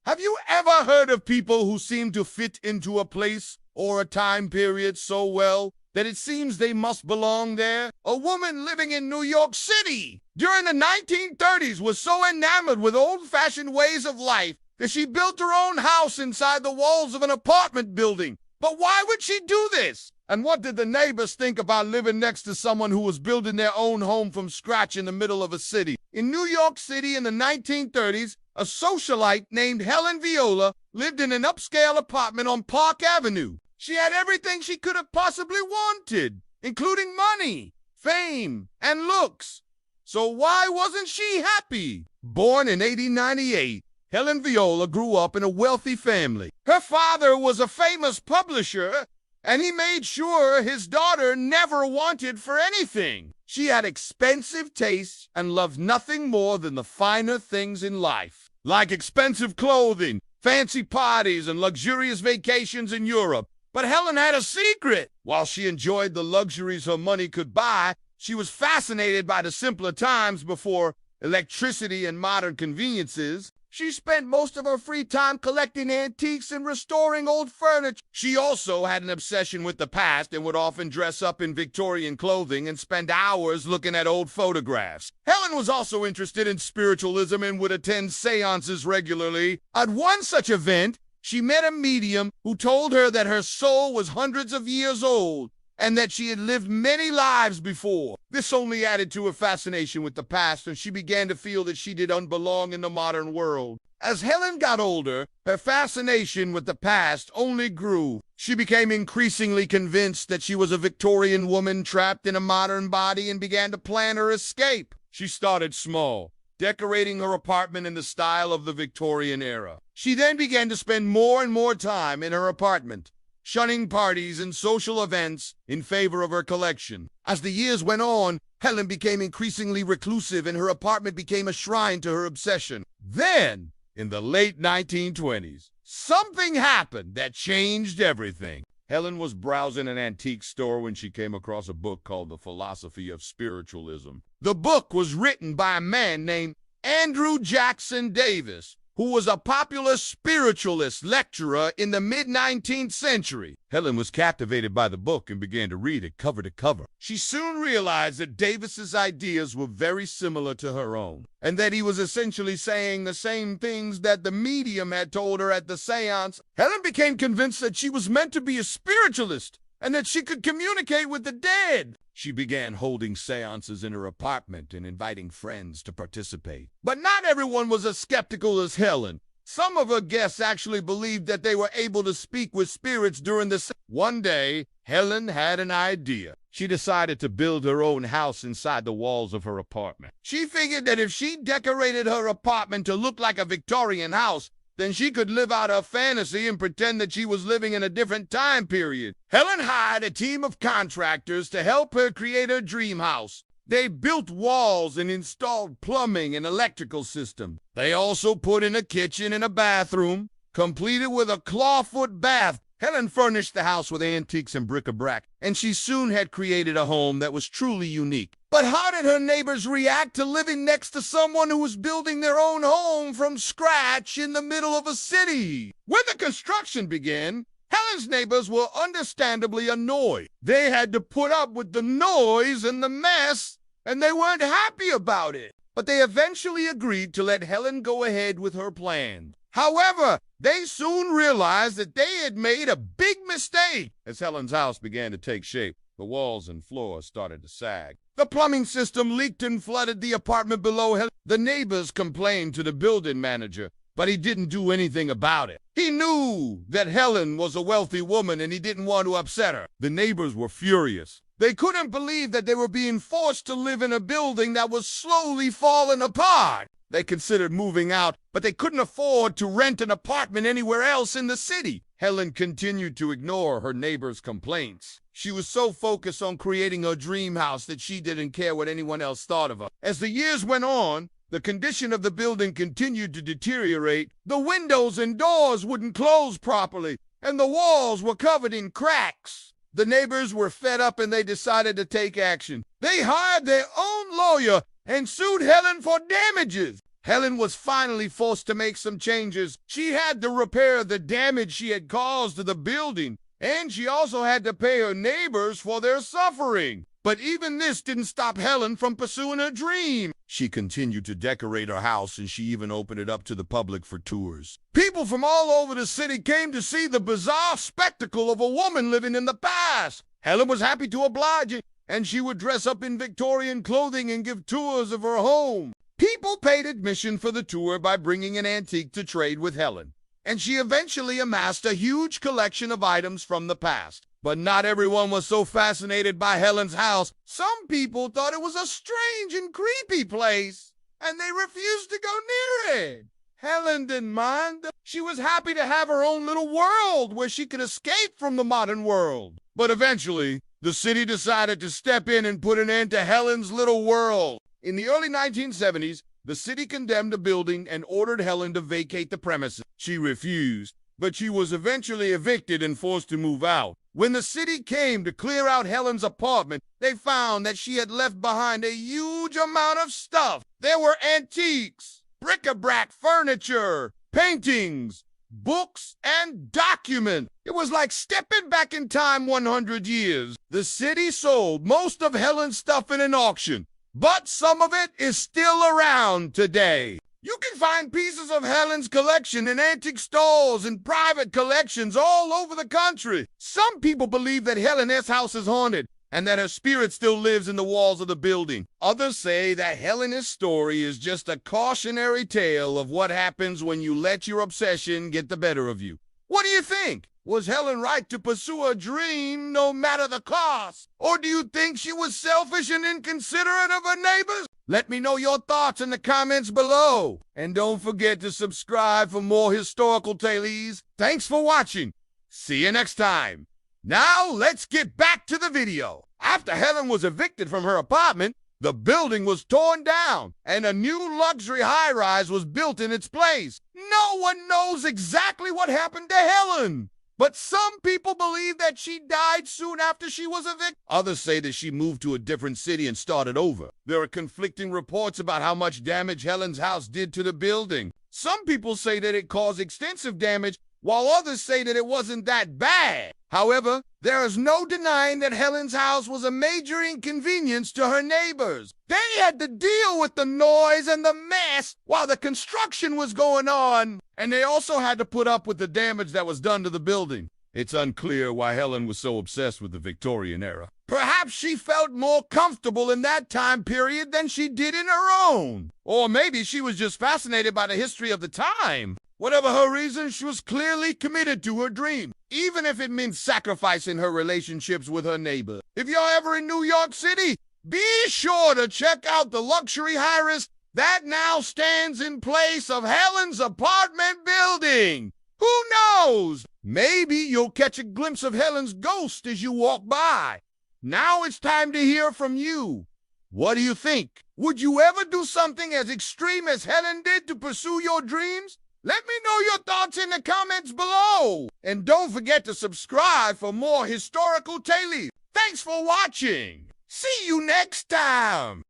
Have you ever heard of people who seem to fit into a place or a time period so well that it seems they must belong there? A woman living in New York City during the 1930s was so enamored with old-fashioned ways of life that she built her own house inside the walls of an apartment building. But why would she do this? And what did the neighbors think about living next to someone who was building their own home from scratch in the middle of a city? In New York City in the 1930s, a socialite named Helen Viola lived in an upscale apartment on Park Avenue. She had everything she could have possibly wanted, including money, fame, and looks. So why wasn't she happy? Born in 1898, Helen Viola grew up in a wealthy family. Her father was a famous publisher, and he made sure his daughter never wanted for anything. She had expensive tastes and loved nothing more than the finer things in life, like expensive clothing, fancy parties, and luxurious vacations in Europe. But Helen had a secret. While she enjoyed the luxuries her money could buy, she was fascinated by the simpler times before electricity and modern conveniences. She spent most of her free time collecting antiques and restoring old furniture. She also had an obsession with the past and would often dress up in Victorian clothing and spend hours looking at old photographs. Helen was also interested in spiritualism and would attend seances regularly. At one such event, she met a medium who told her that her soul was hundreds of years old and that she had lived many lives before. This only added to her fascination with the past, and she began to feel that she didn't belong in the modern world. As Helen got older, her fascination with the past only grew. She became increasingly convinced that she was a Victorian woman trapped in a modern body and began to plan her escape. She started small, decorating her apartment in the style of the Victorian era. She then began to spend more and more time in her apartment, shunning parties and social events in favor of her collection. As the years went on, Helen became increasingly reclusive and her apartment became a shrine to her obsession. Then, in the late 1920s, something happened that changed everything. Helen was browsing an antique store when she came across a book called The Philosophy of Spiritualism. The book was written by a man named Andrew Jackson Davis, who was a popular spiritualist lecturer in the mid-19th century. Helen was captivated by the book and began to read it cover to cover. She soon realized that Davis's ideas were very similar to her own, and that he was essentially saying the same things that the medium had told her at the seance. Helen became convinced that she was meant to be a spiritualist and that she could communicate with the dead. She began holding seances in her apartment and inviting friends to participate. But not everyone was as skeptical as Helen. Some of her guests actually believed that they were able to speak with spirits during the One day, Helen had an idea. She decided to build her own house inside the walls of her apartment. She figured that if she decorated her apartment to look like a Victorian house, then she could live out her fantasy and pretend that she was living in a different time period. Helen hired a team of contractors to help her create her dream house. They built walls and installed plumbing and electrical systems. They also put in a kitchen and a bathroom, completed with a clawfoot bath. Helen furnished the house with antiques and bric-a-brac, and she soon had created a home that was truly unique. But how did her neighbors react to living next to someone who was building their own home from scratch in the middle of a city? When the construction began, Helen's neighbors were understandably annoyed. They had to put up with the noise and the mess, and they weren't happy about it. But they eventually agreed to let Helen go ahead with her plan. However, they soon realized that they had made a big mistake. As Helen's house began to take shape, the walls and floors started to sag. The plumbing system leaked and flooded the apartment below Helen. The neighbors complained to the building manager, but he didn't do anything about it. He knew that Helen was a wealthy woman and he didn't want to upset her. The neighbors were furious. They couldn't believe that they were being forced to live in a building that was slowly falling apart. They considered moving out, but they couldn't afford to rent an apartment anywhere else in the city. Helen continued to ignore her neighbors' complaints. She was so focused on creating her dream house that she didn't care what anyone else thought of her. As the years went on, the condition of the building continued to deteriorate. The windows and doors wouldn't close properly, and the walls were covered in cracks. The neighbors were fed up and they decided to take action. They hired their own lawyer and sued Helen for damages. Helen was finally forced to make some changes. She had to repair the damage she had caused to the building, and she also had to pay her neighbors for their suffering. But even this didn't stop Helen from pursuing her dream. She continued to decorate her house, and she even opened it up to the public for tours. People from all over the city came to see the bizarre spectacle of a woman living in the past. Helen was happy to oblige, and she would dress up in Victorian clothing and give tours of her home. People paid admission for the tour by bringing an antique to trade with Helen, and she eventually amassed a huge collection of items from the past. But not everyone was so fascinated by Helen's house. Some people thought it was a strange and creepy place, and they refused to go near it. Helen didn't mind. She was happy to have her own little world where she could escape from the modern world. But eventually, the city decided to step in and put an end to Helen's little world. In the early 1970s, the city condemned the building and ordered Helen to vacate the premises. She refused, but she was eventually evicted and forced to move out. When the city came to clear out Helen's apartment, they found that she had left behind a huge amount of stuff. There were antiques, bric-a-brac furniture, paintings, books, and documents. It was like stepping back in time 100 years. The city sold most of Helen's stuff in an auction, but some of it is still around today. You can find pieces of Helen's collection in antique stores and private collections all over the country. Some people believe that Helen's house is haunted and that her spirit still lives in the walls of the building. Others say that Helen's story is just a cautionary tale of what happens when you let your obsession get the better of you. What do you think? Was Helen right to pursue her dream no matter the cost? Or do you think she was selfish and inconsiderate of her neighbors? Let me know your thoughts in the comments below. And don't forget to subscribe for more historical tales. Thanks for watching. See you next time. Now let's get back to the video. After Helen was evicted from her apartment, the building was torn down and a new luxury high-rise was built in its place. No one knows exactly what happened to Helen, but some people believe that she died soon after she was evicted. Others say that she moved to a different city and started over. There are conflicting reports about how much damage Helen's house did to the building. Some people say that it caused extensive damage, while others say that it wasn't that bad. However, there is no denying that Helen's house was a major inconvenience to her neighbors. They had to deal with the noise and the mess while the construction was going on, and they also had to put up with the damage that was done to the building. It's unclear why Helen was so obsessed with the Victorian era. Perhaps she felt more comfortable in that time period than she did in her own. Or maybe she was just fascinated by the history of the time. Whatever her reason, she was clearly committed to her dream, even if it meant sacrificing her relationships with her neighbor. If you're ever in New York City, be sure to check out the luxury high-rise that now stands in place of Helen's apartment building. Who knows? Maybe you'll catch a glimpse of Helen's ghost as you walk by. Now it's time to hear from you. What do you think? Would you ever do something as extreme as Helen did to pursue your dreams? Let me know your thoughts in the comments below. And don't forget to subscribe for more historical tales. Thanks for watching. See you next time.